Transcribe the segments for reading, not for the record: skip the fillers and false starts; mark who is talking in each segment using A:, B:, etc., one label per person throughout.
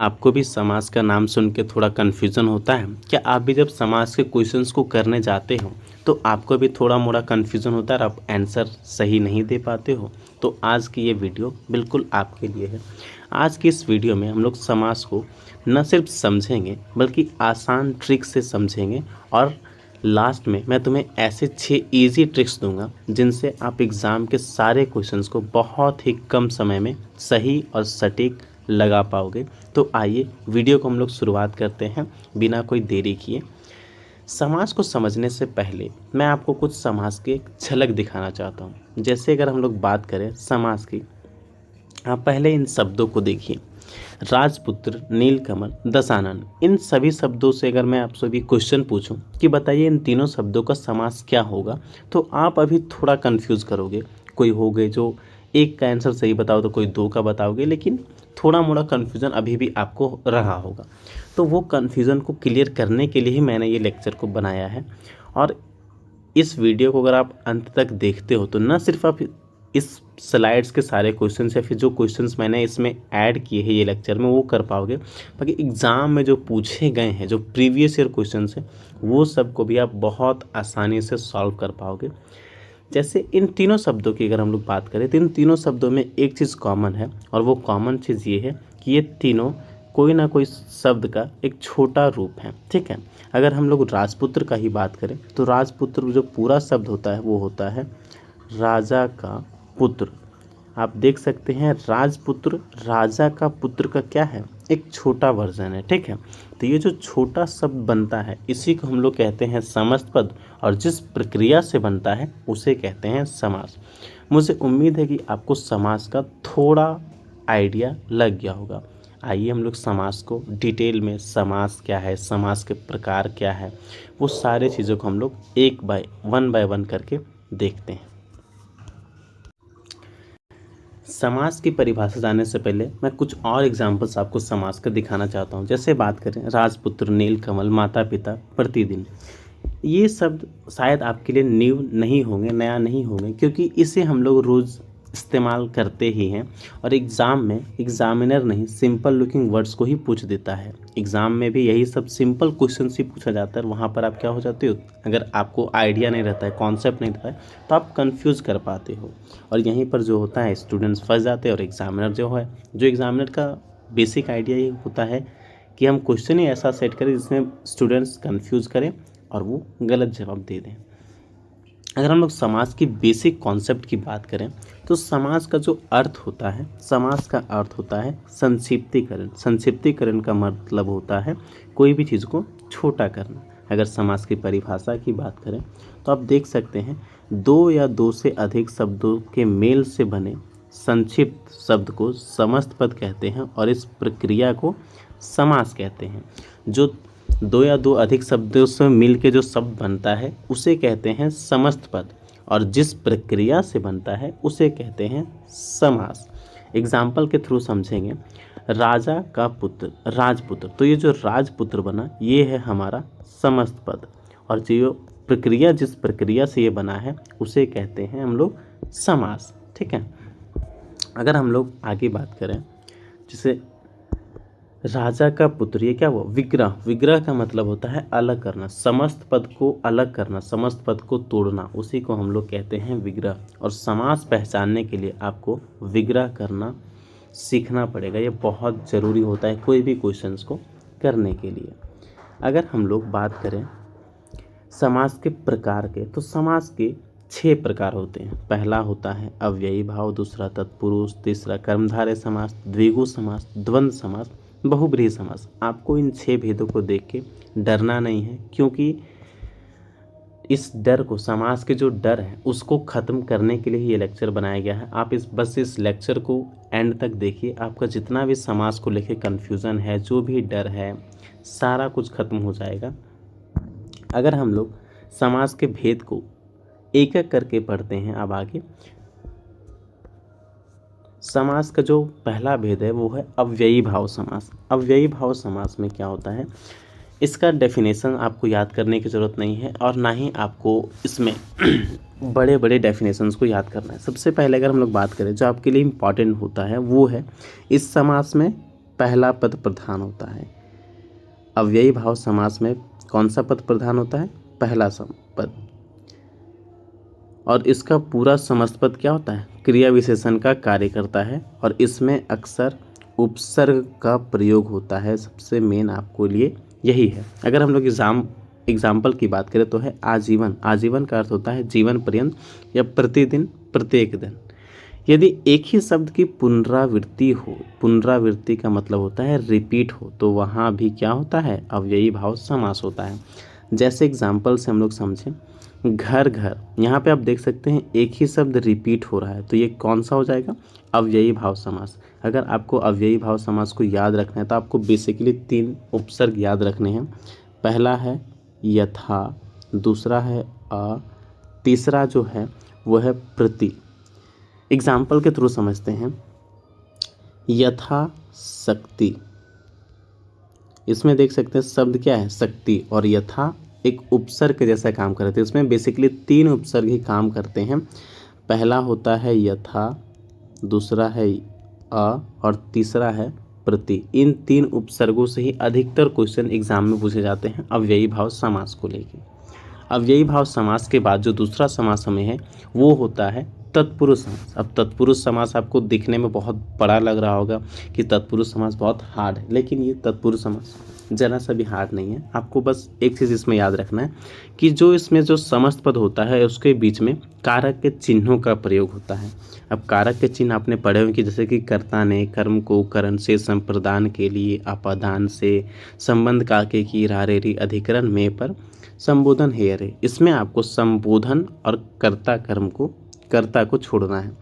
A: आपको भी समाज का नाम सुन के थोड़ा कन्फ्यूज़न होता है? क्या आप भी जब समाज के क्वेश्चंस को करने जाते हो, तो आपको भी थोड़ा-मोड़ा कन्फ्यूज़न होता है और आप आंसर सही नहीं दे पाते हो? तो आज की ये वीडियो बिल्कुल आपके लिए है। आज की इस वीडियो में हम लोग समाज को न सिर्फ समझेंगे, बल्कि आसान ट्रिक से समझेंगे और लास्ट में मैं तुम्हें ऐसे 6 ईज़ी ट्रिक्स दूँगा, जिनसे आप एग्ज़ाम के सारे क्वेश्चंस को बहुत ही कम समय में सही और सटीक लगा पाओगे। तो आइए वीडियो को हम लोग शुरुआत करते हैं बिना कोई देरी किए। समाज को समझने से पहले मैं आपको कुछ समाज की एक झलक दिखाना चाहता हूँ। जैसे अगर हम लोग बात करें समाज की, आप पहले इन शब्दों को देखिए। राजपुत्र, नीलकमल, दशानन, इन सभी शब्दों से अगर मैं आपसे भी क्वेश्चन पूछूं कि बताइए इन तीनों शब्दों का समास क्या होगा, तो आप अभी थोड़ा कंफ्यूज करोगे। कोई होगे जो एक का आंसर सही बताओ तो कोई दो का बताओगे, लेकिन थोड़ा मोड़ा कन्फ्यूज़न अभी भी आपको रहा होगा। तो वो कन्फ्यूज़न को क्लियर करने के लिए ही मैंने ये लेक्चर को बनाया है। और इस वीडियो को अगर आप अंत तक देखते हो तो न सिर्फ आप इस स्लाइड्स के सारे क्वेश्चंस या फिर जो क्वेश्चंस मैंने इसमें ऐड किए हैं ये लेक्चर में वो कर पाओगे, बाकी एग्ज़ाम में जो पूछे गए हैं जो प्रीवियस ईयर क्वेश्चंस हैं वो सब को भी आप बहुत आसानी से सॉल्व कर पाओगे। जैसे इन तीनों शब्दों की अगर हम लोग बात करें तो इन तीनों शब्दों में एक चीज़ कॉमन है, और वो कॉमन चीज़ ये है कि ये तीनों कोई ना कोई शब्द का एक छोटा रूप है। ठीक है, अगर हम लोग राजपुत्र का ही बात करें तो राजपुत्र जो पूरा शब्द होता है वो होता है राजा का पुत्र। आप देख सकते हैं राजपुत्र राजा का पुत्र का क्या है, एक छोटा वर्जन है। ठीक है, तो ये जो छोटा शब्द बनता है इसी को हम लोग कहते हैं समस्त पद, और जिस प्रक्रिया से बनता है उसे कहते हैं समास। मुझे उम्मीद है कि आपको समास का थोड़ा आइडिया लग गया होगा। आइए हम लोग समास को डिटेल में, समास क्या है, समास के प्रकार क्या है, वो सारे चीज़ों को हम लोग वन बाय वन करके देखते हैं। समास की परिभाषा जानने से पहले मैं कुछ और एग्जाम्पल्स आपको समास का दिखाना चाहता हूँ। जैसे बात करें राजपुत्र, नीलकमल, माता पिता, प्रतिदिन, ये शब्द शायद आपके लिए न्यू नहीं होंगे, नया नहीं होंगे, क्योंकि इसे हम लोग रोज़ इस्तेमाल करते ही हैं। और एग्ज़ाम में एग्जामिनर नहीं सिंपल लुकिंग वर्ड्स को ही पूछ देता है। एग्ज़ाम में भी यही सब सिंपल क्वेश्चन ही पूछा जाता है। वहाँ पर आप क्या हो जाते हो, अगर आपको आइडिया नहीं रहता है, कॉन्सेप्ट नहीं रहता है, तो आप कंफ्यूज कर पाते हो। और यहीं पर जो होता है स्टूडेंट्स फंस जाते हैं, और एग्ज़ामिनर जो एग्ज़ामिनर का बेसिक आइडिया ये होता है कि हम क्वेश्चन ही ऐसा सेट करें जिसमें स्टूडेंट्स कंफ्यूज करें और वो गलत जवाब दे दें। अगर हम लोग समाज की बेसिक कॉन्सेप्ट की बात करें तो समाज का जो अर्थ होता है, समाज का अर्थ होता है संक्षिप्तीकरण। संक्षिप्तीकरण का मतलब होता है कोई भी चीज़ को छोटा करना। अगर समाज की परिभाषा की बात करें तो आप देख सकते हैं दो या दो से अधिक शब्दों के मेल से बने संक्षिप्त शब्द को समस्त पद कहते हैं, और इस प्रक्रिया को समास कहते हैं। जो दो या दो अधिक शब्दों से मिल के जो शब्द बनता है उसे कहते हैं समस्त पद, और जिस प्रक्रिया से बनता है उसे कहते हैं समास। एग्जाम्पल के थ्रू समझेंगे। राजा का पुत्र, राजपुत्र, तो ये जो राजपुत्र बना ये है हमारा समस्त पद, और जो प्रक्रिया, जिस प्रक्रिया से ये बना है उसे कहते हैं हम लोग समास। ठीक है, अगर हम लोग आगे बात करें, जैसे राजा का पुत्र, ये क्या हुआ, विग्रह। विग्रह का मतलब होता है अलग करना, समस्त पद को अलग करना, समस्त पद को तोड़ना, उसी को हम लोग कहते हैं विग्रह। और समास पहचानने के लिए आपको विग्रह करना सीखना पड़ेगा, ये बहुत ज़रूरी होता है कोई भी क्वेश्चंस को करने के लिए। अगर हम लोग बात करें समास के प्रकार के, तो समास के 6 प्रकार होते हैं। पहला होता है अव्ययी भाव, दूसरा तत्पुरुष, तीसरा कर्मधारय समास, द्विगु समास, द्वंद्व समास, बहुब्रीहि समास। आपको इन 6 भेदों को देख के डरना नहीं है, क्योंकि इस डर को, समास के जो डर है उसको ख़त्म करने के लिए ही ये लेक्चर बनाया गया है। आप बस इस लेक्चर को एंड तक देखिए, आपका जितना भी समास को लेके कन्फ्यूज़न है, जो भी डर है, सारा कुछ ख़त्म हो जाएगा। अगर हम लोग समास के भेद को एक एक करके पढ़ते हैं अब आगे, समास का जो पहला भेद है वो है अव्ययी भाव समास। अव्ययी भाव समास में क्या होता है, इसका डेफिनेशन आपको याद करने की ज़रूरत नहीं है, और ना ही आपको इसमें बड़े बड़े डेफिनेशंस को याद करना है। सबसे पहले अगर हम लोग बात करें जो आपके लिए इम्पॉर्टेंट होता है वो है, इस समास में पहला पद प्रधान होता है। अव्ययी भाव समास में कौन सा पद प्रधान होता है? पहला पद। और इसका पूरा समस्त पद क्या होता है? क्रिया विशेषण का कार्य करता है और इसमें अक्सर उपसर्ग का प्रयोग होता है। सबसे मेन आपको लिए यही है। अगर हम लोग एग्जाम्पल की बात करें तो है आजीवन। आजीवन का अर्थ होता है जीवन पर्यंत या प्रतिदिन, प्रत्येक दिन। यदि एक ही शब्द की पुनरावृत्ति हो, पुनरावृत्ति का मतलब होता है रिपीट हो, तो वहाँ भी क्या होता है? अव्ययी भाव समास होता है। जैसे एग्जाम्पल से हम लोग समझें, घर घर, यहाँ पे आप देख सकते हैं एक ही शब्द रिपीट हो रहा है, तो ये कौन सा हो जाएगा? अव्ययी भाव समास। अगर आपको अव्ययी भाव समास को याद रखना है तो आपको बेसिकली 3 उपसर्ग याद रखने हैं। पहला है यथा, दूसरा है अ, तीसरा जो है वो है प्रति। एग्जाम्पल के थ्रू समझते हैं। यथा शक्ति, इसमें देख सकते हैं शब्द क्या है? शक्ति, और यथा एक उपसर्ग जैसा काम करते हैं। इसमें बेसिकली 3 उपसर्ग ही काम करते हैं। पहला होता है यथा, दूसरा है अ, और तीसरा है प्रति। इन 3 उपसर्गों से ही अधिकतर क्वेश्चन एग्जाम में पूछे जाते हैं अव्ययी भाव समास को लेकर। अव्ययी भाव समास के बाद जो दूसरा समास हमें है वो होता है तत्पुरुष समास। अब तत्पुरुष समास आपको दिखने में बहुत बड़ा लग रहा होगा कि तत्पुरुष समास बहुत हार्ड है, लेकिन ये तत्पुरुष समास जरा सा भी हार्ड नहीं है। आपको बस एक चीज़ इसमें याद रखना है कि जो इसमें जो समस्त पद होता है उसके बीच में कारक के चिन्हों का प्रयोग होता है। अब कारक के चिन्ह आपने पढ़े हुए कि जैसे कि कर्ता ने कर्म को करण से संप्रदान के लिए, अपादान से, संबंध काके की रारेरी अधिकरण में पर संबोधन हेयर है। इसमें आपको संबोधन और कर्ता को छोड़ना है।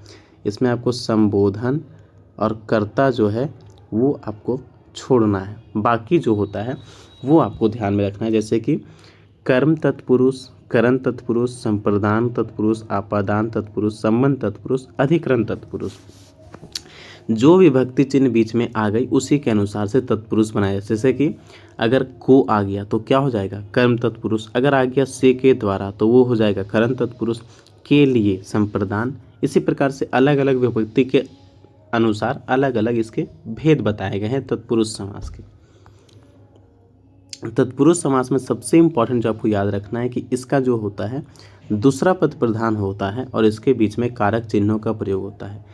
A: इसमें आपको संबोधन और कर्ता जो है वो आपको छोड़ना है। बाकी जो होता है वो आपको ध्यान में रखना है, जैसे कि कर्म तत्पुरुष, करण तत्पुरुष, संप्रदान तत्पुरुष, आपादान तत्पुरुष, संबंध तत्पुरुष, अधिकरण तत्पुरुष। जो विभक्ति चिन्ह बीच में आ गई उसी के अनुसार से तत्पुरुष बनाया। जैसे कि अगर को आ गया तो क्या हो जाएगा? कर्म तत्पुरुष। अगर आ गया से के द्वारा तो वो हो जाएगा करण तत्पुरुष, के लिए संप्रदान। इसी प्रकार से अलग अलग विभक्ति के अनुसार अलग अलग इसके भेद बताए गए हैं तत्पुरुष समास के। तत्पुरुष समास में सबसे इम्पॉर्टेंट जो आपको याद रखना है कि इसका जो होता है दूसरा पद प्रधान होता है और इसके बीच में कारक चिन्हों का प्रयोग होता है।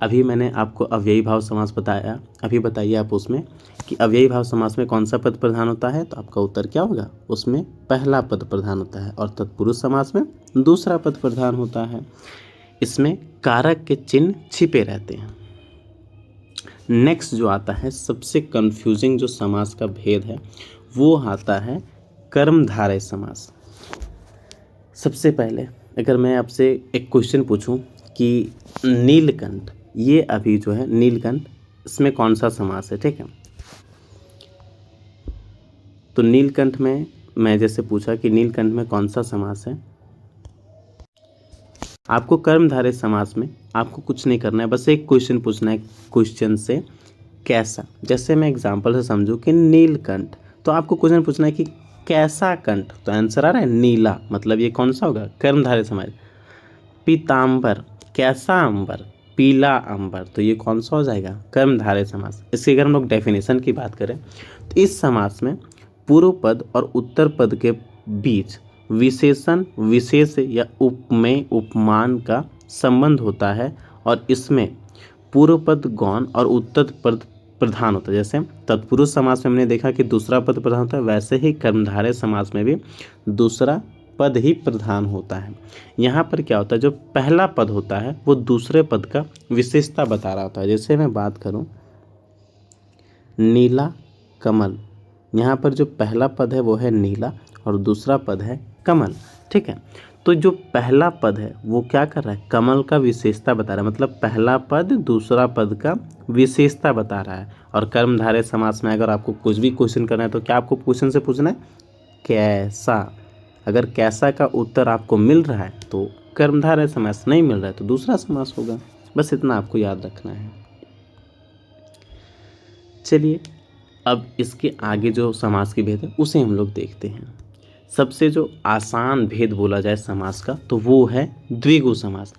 A: अभी मैंने आपको अव्ययी भाव समास बताया, अभी बताइए आप उसमें कि अव्ययी भाव समास में कौन सा पद प्रधान होता है, तो आपका उत्तर क्या होगा? उसमें पहला पद प्रधान होता है। और तत्पुरुष समास में दूसरा पद प्रधान होता है। इसमें कारक के चिन्ह छिपे रहते हैं। नेक्स्ट जो आता है सबसे कंफ्यूजिंग जो समास का भेद है वो आता है कर्मधारय समास। सबसे पहले अगर मैं आपसे एक क्वेश्चन पूछूं कि नीलकंठ, ये अभी जो है नीलकंठ, इसमें कौन सा समास है? ठीक है, तो नीलकंठ में मैं जैसे पूछा कि नीलकंठ में कौन सा समास है, आपको कर्मधारय समास में आपको कुछ नहीं करना है, बस एक क्वेश्चन पूछना है। क्वेश्चन से कैसा, जैसे मैं एग्जांपल से समझूं कि नीलकंठ, तो आपको क्वेश्चन पूछना है कि कैसा कंठ, तो आंसर आ रहा है नीला, मतलब ये कौन सा होगा? कर्मधारय समास। पीतांबर, कैसा अंबर, पीला अंबर, तो ये कौन सा हो जाएगा? कर्मधारय समास। इसकी अगर हम लोग डेफिनेशन की बात करें तो इस समास में पूर्व पद और उत्तर पद के बीच विशेषण, विशेष या उपमेय, उपमान का संबंध होता है और इसमें पूर्व पद गौण और उत्तर पद प्रधान होता है। जैसे तत्पुरुष समास में हमने देखा कि दूसरा पद प्रधान होता है, वैसे ही कर्मधारय समास में भी दूसरा पद ही प्रधान होता है। यहाँ पर क्या होता है, जो पहला पद होता है वो दूसरे पद का विशेषता बता रहा होता है। जैसे मैं बात करूँ नीला कमल, यहाँ पर जो पहला पद है वो है नीला और दूसरा पद है कमल। ठीक है, तो जो पहला पद है वो क्या कर रहा है? कमल का विशेषता बता रहा है, मतलब पहला पद दूसरा पद का विशेषता बता रहा है। और कर्मधारय समास में अगर आपको कुछ भी क्वेश्चन करना है तो क्या आपको क्वेश्चन से पूछना है? कैसा। अगर कैसा का उत्तर आपको मिल रहा है तो कर्मधारय समास, नहीं मिल रहा है तो दूसरा समास होगा। बस इतना आपको याद रखना है। चलिए अब इसके आगे जो समास की भेद है उसे हम लोग देखते हैं। सबसे जो आसान भेद बोला जाए समास का तो वो है द्विगु समास।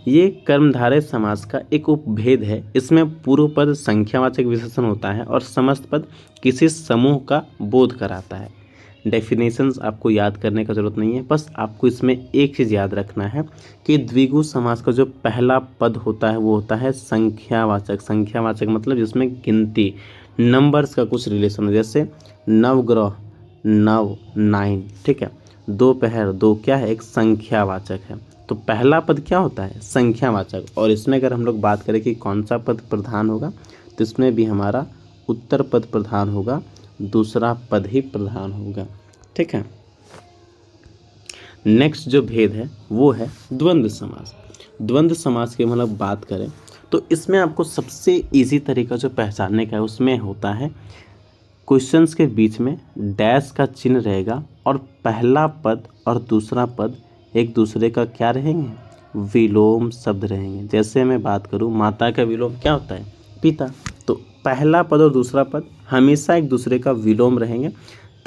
A: ये कर्मधारय समास का एक उपभेद है। इसमें पूर्व पद संख्यावाचक विशेषण होता है और समस्त पद किसी समूह का बोध कराता है। डेफिनेशंस आपको याद करने का ज़रूरत नहीं है, बस आपको इसमें एक चीज़ याद रखना है कि द्विगु समास का जो पहला पद होता है वो होता है संख्यावाचक। संख्यावाचक मतलब जिसमें गिनती, नंबर्स का कुछ रिलेशन है, जैसे नवग्रह, नव, 9, ठीक है। दोपहर, दो क्या है, एक संख्यावाचक है। तो पहला पद क्या होता है, संख्यावाचक। और इसमें अगर हम लोग बात करें कि कौन सा पद प्रधान होगा, तो इसमें भी हमारा उत्तर पद प्रधान होगा, दूसरा पद ही प्रधान होगा, ठीक है। नेक्स्ट जो भेद है वो है द्वंद्व समास। द्वंद्व समास की मतलब बात करें तो इसमें आपको सबसे इजी तरीका जो पहचानने का है उसमें होता है क्वेश्चंस के बीच में डैश का चिन्ह रहेगा और पहला पद और दूसरा पद एक दूसरे का क्या रहेंगे, विलोम शब्द रहेंगे। जैसे मैं बात करूं, माता का विलोम क्या होता है, पिता। तो पहला पद और दूसरा पद हमेशा एक दूसरे का विलोम रहेंगे,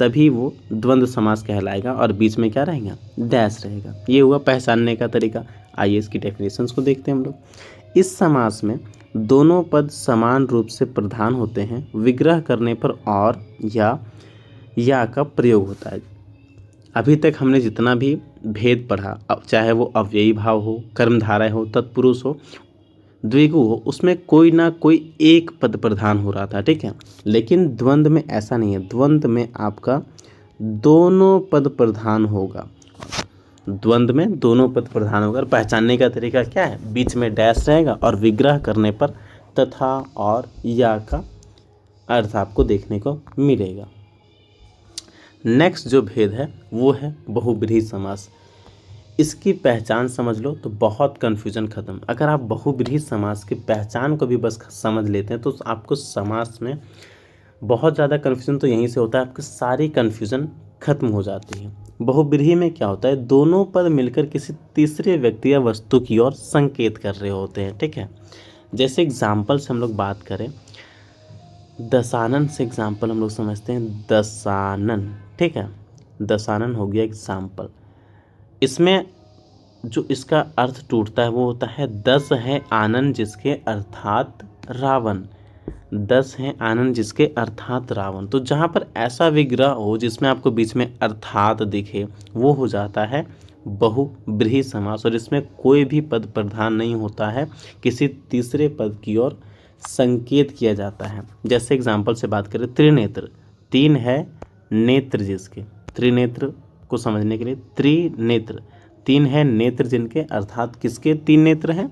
A: तभी वो द्वंद्व समास कहलाएगा और बीच में क्या रहेगा, डैश रहेगा। ये हुआ पहचानने का तरीका। आइए इसकी डेफिनेशंस को देखते हैं हम लोग। इस समास में दोनों पद समान रूप से प्रधान होते हैं। विग्रह करने पर और या का प्रयोग होता है। अभी तक हमने जितना भी भेद पढ़ा, अब चाहे वो अव्ययी भाव हो, कर्मधारय हो, तत्पुरुष हो, द्विगु हो, उसमें कोई ना कोई एक पद प्रधान हो रहा था, ठीक है। लेकिन द्वंद्व में ऐसा नहीं है। द्वंद्व में आपका दोनों पद प्रधान होगा। द्वंद्व में दोनों पद प्रधान होगा। पहचानने का तरीका क्या है, बीच में डैश रहेगा और विग्रह करने पर तथा और या का अर्थ आपको देखने को मिलेगा। नेक्स्ट जो भेद है वो है बहुब्रीहि समास। इसकी पहचान समझ लो तो बहुत कन्फ्यूजन खत्म। अगर आप बहुब्रीहि समास की पहचान को भी बस समझ लेते हैं तो आपको समास में बहुत ज़्यादा कन्फ्यूजन तो यहीं से होता है, आपकी सारी कन्फ्यूजन खत्म हो जाती है। बहुब्रीहि में क्या होता है, दोनों पद मिलकर किसी तीसरे व्यक्ति या वस्तु की ओर संकेत कर रहे होते हैं, ठीक है। जैसे एग्जाम्पल से हम लोग बात करें, दशानन से एग्जाम्पल हम लोग समझते हैं, दशानन, ठीक है। दशानन हो गया एग्जाम्पल। इसमें जो इसका अर्थ टूटता है वो होता है 10 है आनंद जिसके अर्थात रावण। 10 है आनंद जिसके अर्थात रावण। तो जहाँ पर ऐसा विग्रह हो जिसमें आपको बीच में अर्थात दिखे वो हो जाता है बहुब्रीहि समास। और इसमें कोई भी पद प्रधान नहीं होता है, किसी तीसरे पद की ओर संकेत किया जाता है। जैसे एग्जाम्पल से बात करें, त्रिनेत्र, 3 है नेत्र जिसके, त्रिनेत्र को समझने के लिए त्रिनेत्र, 3 है नेत्र जिनके, अर्थात किसके 3 नेत्र हैं,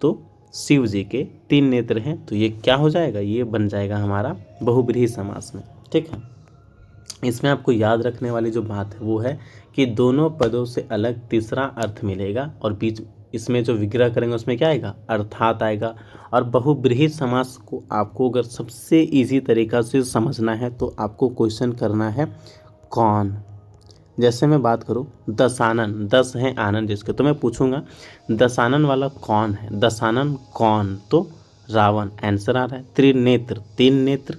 A: तो शिव जी के 3 नेत्र हैं। तो ये क्या हो जाएगा, ये बन जाएगा हमारा बहुब्रीहि समास में, ठीक है। इसमें आपको याद रखने वाली जो बात है वो है कि दोनों पदों से अलग तीसरा अर्थ मिलेगा और बीच इसमें जो विग्रह करेंगे उसमें क्या आएगा, अर्थात आएगा। और बहुब्रीहि समास को आपको अगर सबसे इजी तरीका से समझना है तो आपको क्वेश्चन करना है कौन। जैसे मैं बात करूं, दशानन, 10 है आनंद जिसके, तो मैं पूछूंगा दशानन वाला कौन है, दशानन कौन, तो रावण आंसर आ रहा है। त्रिनेत्र, 3 नेत्र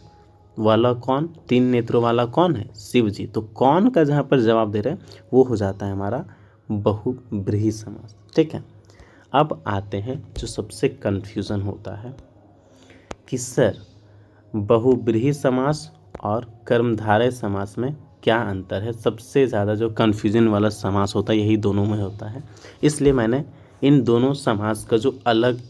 A: वाला कौन, 3 नेत्रों वाला कौन है, शिव जी। तो कौन का जहाँ पर जवाब दे रहे हैं वो हो जाता है हमारा बहुब्रीहि समास, ठीक है। अब आते हैं जो सबसे कन्फ्यूज़न होता है कि सर बहुब्रीहि समास और कर्मधारय समास में क्या अंतर है। सबसे ज़्यादा जो कन्फ्यूजन वाला समास होता है यही दोनों में होता है। इसलिए मैंने इन दोनों समास का जो अलग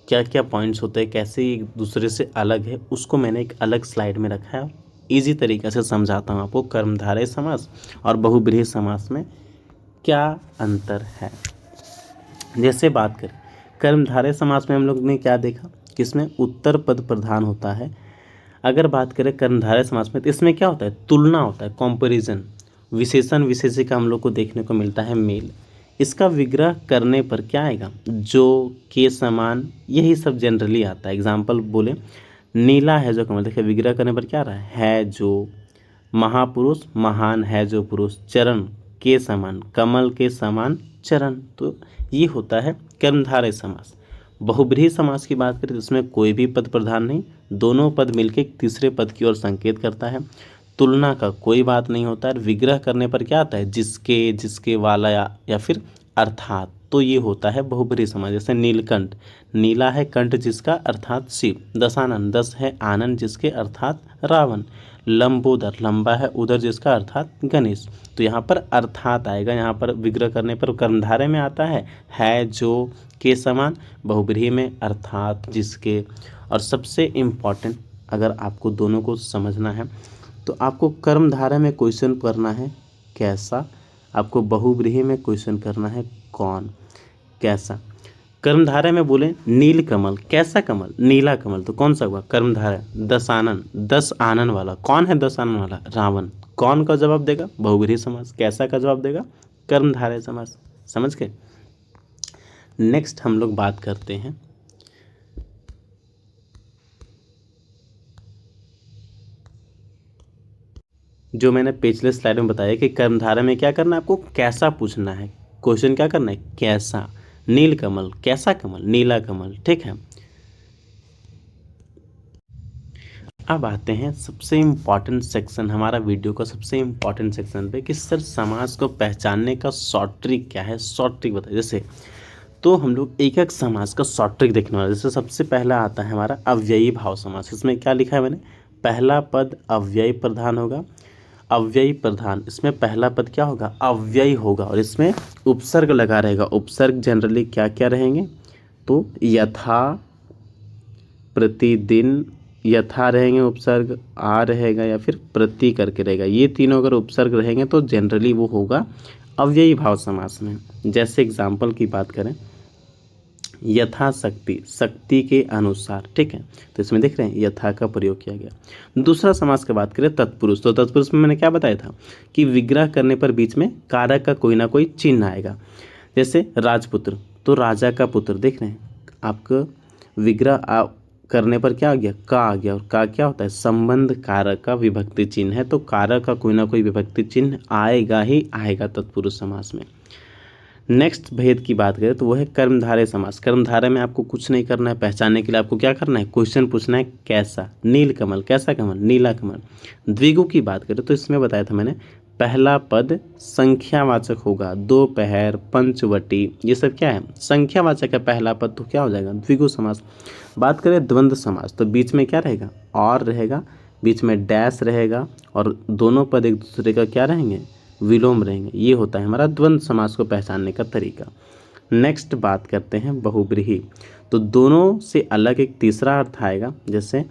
A: क्या क्या पॉइंट्स होते हैं, कैसे एक दूसरे से अलग है, उसको मैंने एक अलग स्लाइड में रखा है। ईजी तरीक़े से समझाता हूँ आपको कर्मधारय समास और बहुब्रीहि समास में क्या अंतर है। जैसे बात करें कर्मधारय समास में हम लोग ने क्या देखा कि इसमें उत्तर पद प्रधान होता है। अगर बात करें कर्मधारय समास में तो इसमें क्या होता है, तुलना होता है, कंपैरिजन। विशेषण विशेषिका हम लोग को देखने को मिलता है मेल। इसका विग्रह करने पर क्या आएगा, जो, के समान, यही सब जनरली आता है। एग्जाम्पल बोले, नीला है जो कमल, देखिए विग्रह करने पर क्या आ रहा है जो, महापुरुष महान है जो पुरुष, चरण के समान, कमल के समान चरण। तो ये होता है कर्मधारय समास। बहुब्रीहि समास की बात करें तो इसमें कोई भी पद प्रधान नहीं, दोनों पद मिलकर एक तीसरे पद की ओर संकेत करता है। तुलना का कोई बात नहीं होता है। विग्रह करने पर क्या आता है, जिसके, जिसके वाला या फिर अर्थात, तो ये होता है बहुब्रीहि समास। जैसे नीलकंठ, नीला है कंठ जिसका अर्थात शिव। दशानन, दस है आनंद जिसके अर्थात रावण। लंबोदर, लंबा है उदर जिसका अर्थात गणेश। तो यहाँ पर अर्थात आएगा, यहाँ पर विग्रह करने पर कर्मधारय में आता है जो, के समान, बहुब्रीहि में अर्थात, जिसके। और सबसे इम्पॉर्टेंट, अगर आपको दोनों को समझना है तो आपको कर्मधारय में क्वेश्चन करना है कैसा, आपको बहुब्रीहि में क्वेश्चन करना है कौन, कैसा। कर्मधारय में बोले नील कमल, कैसा कमल, नीला कमल, तो कौन सा हुआ कर्मधारय। दशानन, दस आनन वाला, कौन है दस आनन वाला, रावण। कौन का जवाब देगा, बहुब्रीहि समास। कैसा का जवाब देगा, कर्मधारय समास। समझ गए। नेक्स्ट हम लोग बात करते हैं जो मैंने पिछले स्लाइड में बताया कि कर्मधारय में क्या करना है, आपको कैसा पूछना है। क्वेश्चन क्या करना है, कैसा। नील कमल, कैसा कमल, नीला कमल, ठीक है। अब आते हैं सबसे इम्पॉर्टेंट सेक्शन, हमारा वीडियो का सबसे इम्पॉर्टेंट सेक्शन पे, कि सर समास को पहचानने का शॉर्ट ट्रिक क्या है, शॉर्ट ट्रिक बताइए। जैसे तो हम लोग एक एक समास का शॉर्ट ट्रिक देखने वाले। जैसे सबसे पहला आता है हमारा अव्ययी भाव समास। इसमें क्या लिखा है मैंने, पहला पद अव्ययी प्रधान होगा। अव्ययी प्रधान, इसमें पहला पद क्या होगा, अव्ययी होगा, और इसमें उपसर्ग लगा रहेगा। उपसर्ग जनरली क्या क्या रहेंगे, तो यथा, प्रतिदिन, यथा रहेंगे उपसर्ग, आ रहेगा, या फिर प्रति करके रहेगा। ये तीनों अगर उपसर्ग रहेंगे तो जनरली वो होगा अव्ययी भाव समास में। जैसे एग्जाम्पल की बात करें, यथाशक्ति, शक्ति के अनुसार, ठीक है। तो इसमें देख रहे हैं यथा का प्रयोग किया गया। दूसरा समास की बात करें तत्पुरुष, तो तत्पुरुष में मैंने क्या बताया था कि विग्रह करने पर बीच में कारक का कोई ना कोई चिन्ह आएगा। जैसे राजपुत्र, तो राजा का पुत्र, देख रहे हैं आपका विग्रह करने पर क्या आ गया, का आ गया। और का क्या होता है, संबंध कारक का विभक्ति चिन्ह है, तो कारक का कोई ना कोई विभक्ति चिन्ह आएगा ही आएगा तत्पुरुष समास में। नेक्स्ट भेद की बात करें तो वो है कर्मधारय समास। कर्मधारय में आपको कुछ नहीं करना है, पहचानने के लिए आपको क्या करना है, क्वेश्चन पूछना है कैसा। नील कमल, कैसा कमल, नीला कमल। द्विगु की बात करें तो इसमें बताया था मैंने, पहला पद संख्यावाचक होगा। दोपहर, पंचवटी, ये सब क्या है, संख्यावाचक है पहला पद, तो क्या हो जाएगा, द्विगु समास। बात करें द्वंद्व समास, तो बीच में क्या रहेगा, और रहेगा, बीच में डैश रहेगा, और दोनों पद एक दूसरे का क्या रहेंगे, विलोम रहेंगे। ये होता है हमारा द्वंद्व समास को पहचानने का तरीका। नेक्स्ट बात करते हैं बहुब्रीहि, तो दोनों से अलग एक तीसरा अर्थ आएगा। जैसे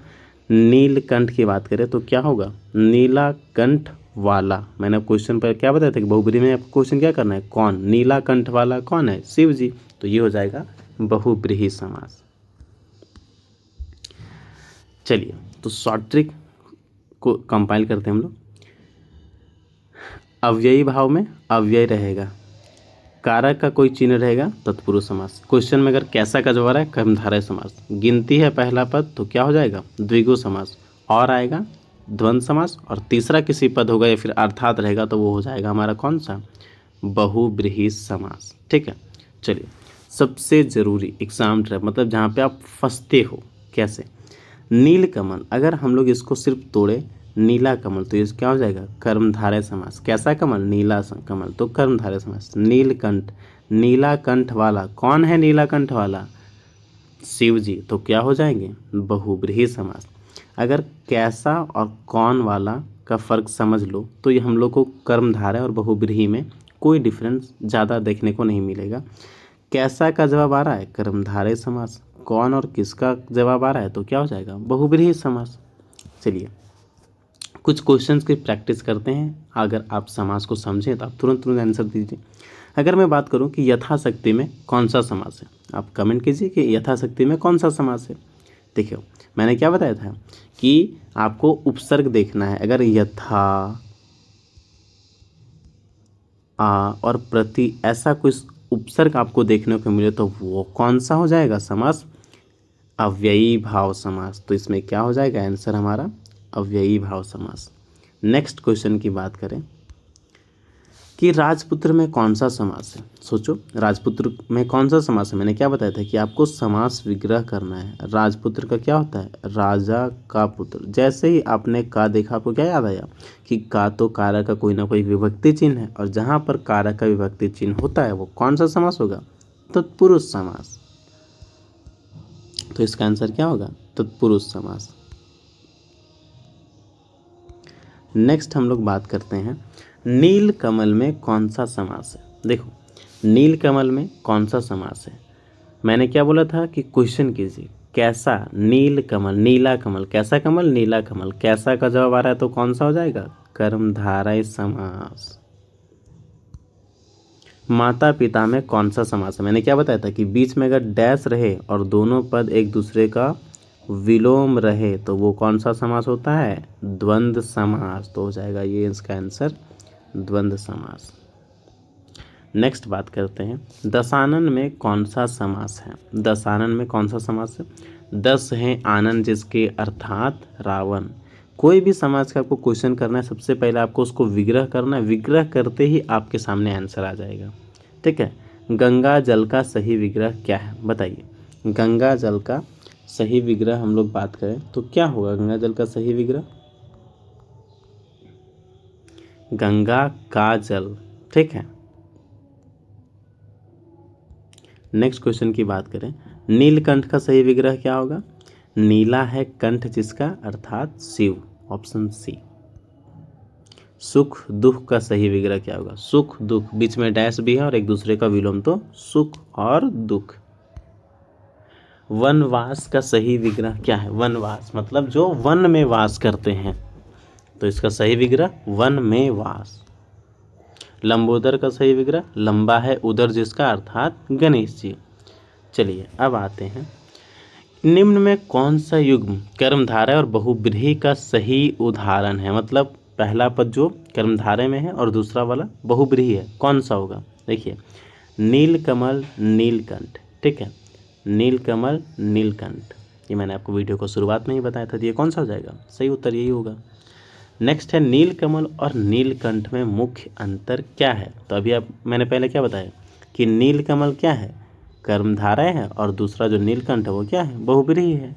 A: नीलकंठ की बात करें तो क्या होगा, नीला कंठ वाला। मैंने क्वेश्चन पर क्या बताया था कि बहुब्रीहि में आपको क्वेश्चन क्या करना है, कौन, नीला कंठ वाला कौन है, शिव जी। तो ये हो जाएगा बहुब्रीहि समास। चलिए तो शॉर्ट ट्रिक को कंपाइल करते हैं हम लोग। अव्ययी भाव में अव्यय रहेगा, कारक का कोई चिन्ह रहेगा, तत्पुरुष समास। क्वेश्चन में अगर कैसा का जवाब है, कर्मधारय समास। गिनती है पहला पद तो क्या हो जाएगा, द्विगु समास। और आएगा द्वंद्व समास, और तीसरा किसी पद होगा या फिर अर्थात रहेगा तो वो हो जाएगा हमारा कौन सा, बहुब्रीहि समास। ठीक है। चलिए सबसे ज़रूरी एग्जाम ट्रैप, मतलब जहाँ पे आप फंसते हो, कैसे, नीलकमल, अगर हम लोग इसको सिर्फ तोड़े नीला कमल तो ये क्या हो जाएगा, कर्मधारय समास। कैसा कमल, नीला कमल, तो कर्मधारय समास। नीलकंठ, नीला कंठ वाला, कौन है नीला कंठ वाला, शिव जी, तो क्या हो जाएंगे, बहुब्रीहि समास। अगर कैसा और कौन वाला का फर्क समझ लो तो ये हम लोग को कर्मधारय और बहुब्रीहि में कोई डिफरेंस ज़्यादा देखने को नहीं मिलेगा। कैसा का जवाब आ रहा है, कर्मधारय समास। कौन और किसका जवाब आ रहा है तो क्या हो जाएगा, बहुब्रीहि समास। चलिए कुछ क्वेश्चंस की प्रैक्टिस करते हैं। अगर आप समास को समझें तो आप तुरंत तुरंत आंसर दीजिए। अगर मैं बात करूं कि यथाशक्ति में कौन सा समास है, आप कमेंट कीजिए कि यथाशक्ति में कौन सा समास है। देखिए मैंने क्या बताया था कि आपको उपसर्ग देखना है। अगर यथा, आ और प्रति ऐसा कोई उपसर्ग आपको देखने को मिले तो वो कौन सा हो जाएगा समास, अव्ययी भाव समास। तो इसमें क्या हो जाएगा आंसर हमारा, अव्ययी भाव समास। नेक्स्ट क्वेश्चन की बात करें कि राजपुत्र में कौन सा समास है। सोचो, राजपुत्र में कौन सा समास है। मैंने क्या बताया था कि आपको समास विग्रह करना है। राजपुत्र का क्या होता है, राजा का पुत्र। जैसे ही आपने का देखा, आपको क्या याद आया कि का तो कारक का कोई ना कोई विभक्ति चिन्ह है, और जहाँ पर कारक का विभक्ति चिन्ह होता है वो कौन सा समास होगा, तत्पुरुष समास। तो इसका आंसर क्या होगा, तत्पुरुष समास। नेक्स्ट हम लोग बात करते हैं नील कमल में कौन सा समास है। देखो, नील कमल में कौन सा समास है। मैंने क्या बोला था कि क्वेश्चन कीजिए, कैसा नील कमल, नीला कमल, कैसा कमल, नीला कमल। कैसा का जवाब आ रहा है तो कौन सा हो जाएगा, कर्मधारय समास। माता पिता में कौन सा समास है। मैंने क्या बताया था कि बीच में अगर डैश रहे और दोनों पद एक दूसरे का विलोम रहे तो वो कौन सा समास होता है, द्वंद्व समास। तो हो जाएगा ये इसका आंसर, द्वंद्व समास। नेक्स्ट बात करते हैं दशानन में कौन सा समास है। दशानन में कौन सा समास है, दस हैं आनंद जिसके अर्थात रावण। कोई भी समास का आपको क्वेश्चन करना है, सबसे पहले आपको उसको विग्रह करना है। विग्रह करते ही आपके सामने आंसर आ जाएगा। ठीक है, गंगा जल का सही विग्रह क्या है, बताइए। गंगा जल का सही विग्रह हम लोग बात करें तो क्या होगा, गंगा जल का सही विग्रह, गंगा का जल। ठीक है, नेक्स्ट क्वेश्चन की बात करें, नीलकंठ का सही विग्रह क्या होगा, नीला है कंठ जिसका अर्थात शिव, ऑप्शन सी। सुख दुख का सही विग्रह क्या होगा, सुख दुख, बीच में डैश भी है और एक दूसरे का विलोम, तो सुख और दुख। वनवास का सही विग्रह क्या है, वनवास मतलब जो वन में वास करते हैं, तो इसका सही विग्रह वन में वास। लंबोदर का सही विग्रह, लंबा है उदर जिसका अर्थात गणेश जी। चलिए अब आते हैं, निम्न में कौन सा युग्म कर्मधारय और बहुब्रीहि का सही उदाहरण है। मतलब पहला पद जो कर्मधारय में है और दूसरा वाला बहुब्रीहि है, कौन सा होगा। देखिए, नीलकमल नीलकंठ। ठीक है, नीलकमल नीलकंठ, ये मैंने आपको वीडियो को शुरुआत में ही बताया था, तो ये कौन सा हो जाएगा, सही उत्तर यही होगा। नेक्स्ट है नीलकमल और नीलकंठ में मुख्य अंतर क्या है। तो अभी मैंने पहले क्या बताया कि नीलकमल क्या है, कर्मधारय है, और दूसरा जो नीलकंठ है वो क्या है, बहुब्रीहि है।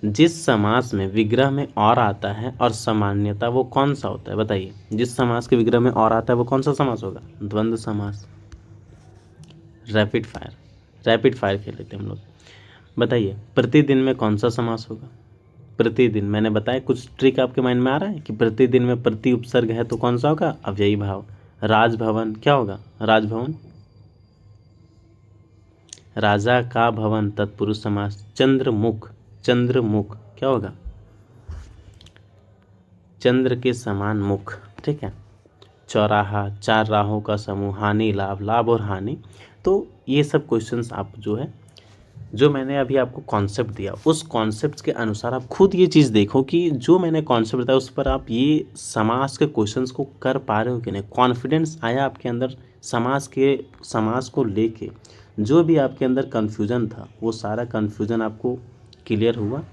A: जिस समास में विग्रह में और आता है और सामान्यता, वो कौन सा होता है, बताइए। जिस समास के विग्रह में और आता है वो कौन सा समास होगा, द्वंद्व समास। रैपिड फायर खेल लेते हैं हम लोग। बताइए, प्रतिदिन में कौन सा समास होगा। प्रतिदिन, मैंने बताया कुछ ट्रिक आपके माइंड में आ रहा है कि प्रतिदिन में प्रति उपसर्ग है तो कौन सा होगा, अव्ययी भाव। राजभवन क्या होगा, राजभवन। राजा का भवन तत्पुरुष समास। चंद्रमुख, चंद्रमुख क्या होगा, चंद्र के समान मुख। ठीक है, चौराहा, चार राहों का समूह, हानि लाभ, लाभ और हानि। तो ये सब क्वेश्चंस आप जो है, जो मैंने अभी आपको कॉन्सेप्ट दिया उस कॉन्सेप्ट के अनुसार आप खुद ये चीज़ देखो कि जो मैंने कॉन्सेप्ट बताया उस पर आप ये समास के क्वेश्चंस को कर पा रहे हो कि नहीं। कॉन्फिडेंस आया आपके अंदर समास को लेके, जो भी आपके अंदर कन्फ्यूज़न था वो सारा कन्फ्यूज़न आपको क्लियर हुआ।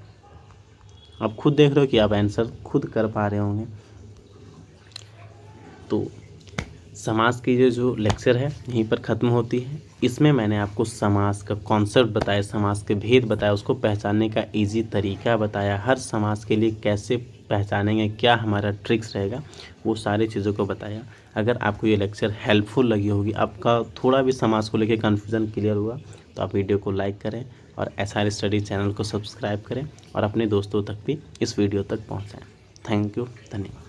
A: आप खुद देख रहे हो कि आप आंसर खुद कर पा रहे होंगे। तो समास की जो लेक्चर है यहीं पर ख़त्म होती है। इसमें मैंने आपको समास का कॉन्सेप्ट बताया, समास के भेद बताया, उसको पहचानने का इजी तरीका बताया, हर समास के लिए कैसे पहचानेंगे, क्या हमारा ट्रिक्स रहेगा, वो सारी चीज़ों को बताया। अगर आपको ये लेक्चर हेल्पफुल लगी होगी, आपका थोड़ा भी समास को लेकर कन्फ्यूज़न क्लियर हुआ, तो आप वीडियो को लाइक करें और SR स्टडी चैनल को सब्सक्राइब करें और अपने दोस्तों तक भी इस वीडियो तक पहुँचाएँ। थैंक यू, धन्यवाद।